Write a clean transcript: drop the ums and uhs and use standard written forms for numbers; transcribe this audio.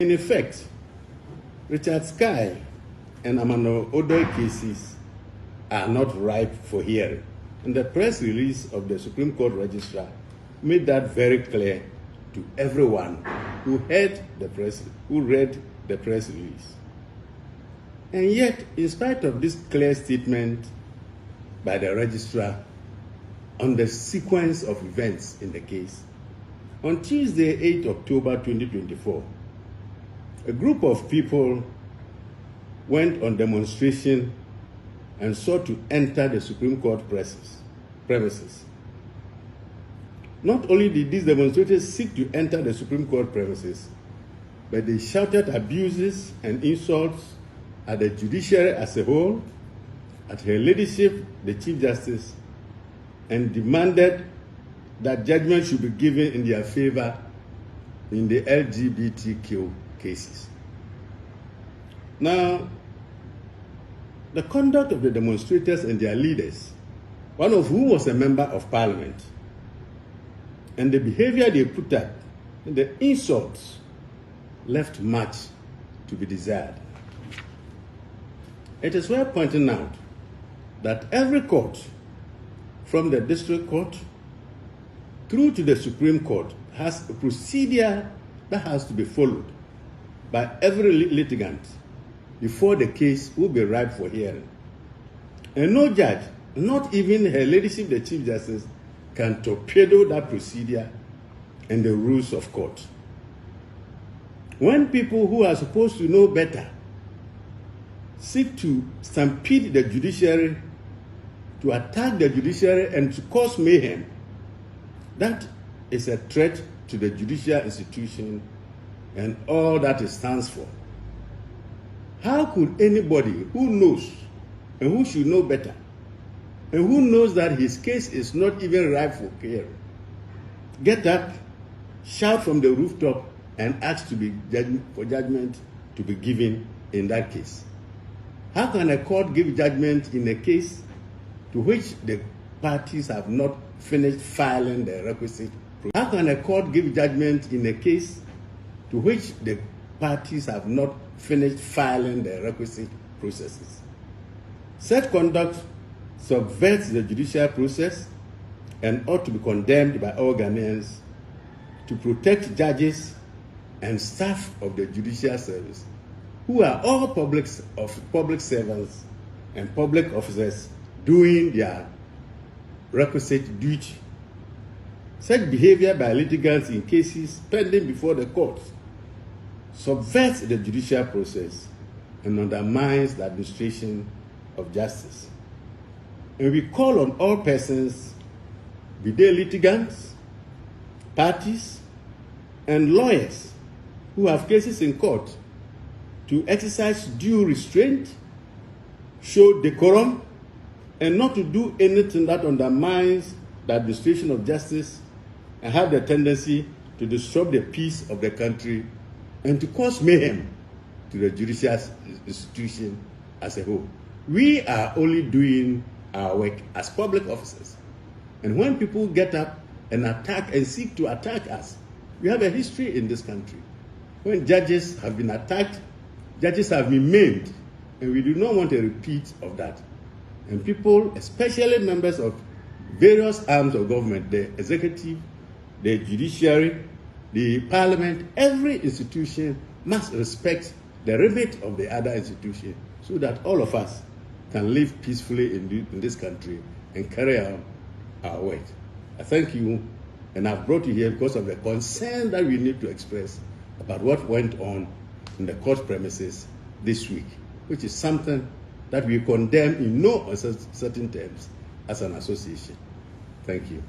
In effect, Richard Sky and Amano Odoy cases are not ripe for hearing. And the press release of the Supreme Court Registrar made that very clear to everyone who read the press release. And yet, in spite of this clear statement by the registrar on the sequence of events in the case, on Tuesday, 8 October 2024, a group of people went on demonstration and sought to enter the Supreme Court premises. Not only did these demonstrators seek to enter the Supreme Court premises, but they shouted abuses and insults at the judiciary as a whole, at Her Ladyship, the Chief Justice, and demanded that judgment should be given in their favor in the LGBTQ cases. Now, the conduct of the demonstrators and their leaders, one of whom was a member of parliament, and the behavior they put up, and the insults, left much to be desired. It is worth pointing out that every court, from the district court through to the Supreme Court, has a procedure that has to be followed by every litigant before the case will be ripe for hearing. And no judge, not even Her Ladyship, the Chief Justice, can torpedo that procedure and the rules of court. When people who are supposed to know better seek to stampede the judiciary, to attack the judiciary and to cause mayhem, that is a threat to the judicial institution and all that it stands for. How could anybody who knows and who should know better and who knows that his case is not even ripe for hearing get up, shout from the rooftop and ask for judgment to be given in that case? How can a court give judgment in a case to which the parties have not finished filing the requisite? How can a court give judgment in a case to which the parties have not finished filing the requisite processes? Such conduct subverts the judicial process and ought to be condemned by all Ghanaians to protect judges and staff of the judicial service, who are all public servants and public officers doing their requisite duty. Such behavior by litigants in cases pending before the courts subverts the judicial process and undermines the administration of justice. And we call on all persons, be they litigants, parties, and lawyers who have cases in court, to exercise due restraint, show decorum, and not to do anything that undermines the administration of justice and have the tendency to disrupt the peace of the country and to cause mayhem to the judicial institution as a whole. We are only doing our work as public officers. And when people get up and attack and seek to attack us, we have a history in this country. When judges have been attacked, judges have been maimed, and we do not want a repeat of that. And people, especially members of various arms of government, the executive, the judiciary, the parliament, every institution must respect the remit of the other institution so that all of us can live peacefully in this country and carry on our work. I thank you, and I've brought you here because of the concern that we need to express about what went on in the court premises this week, which is something that we condemn in no uncertain terms as an association. Thank you.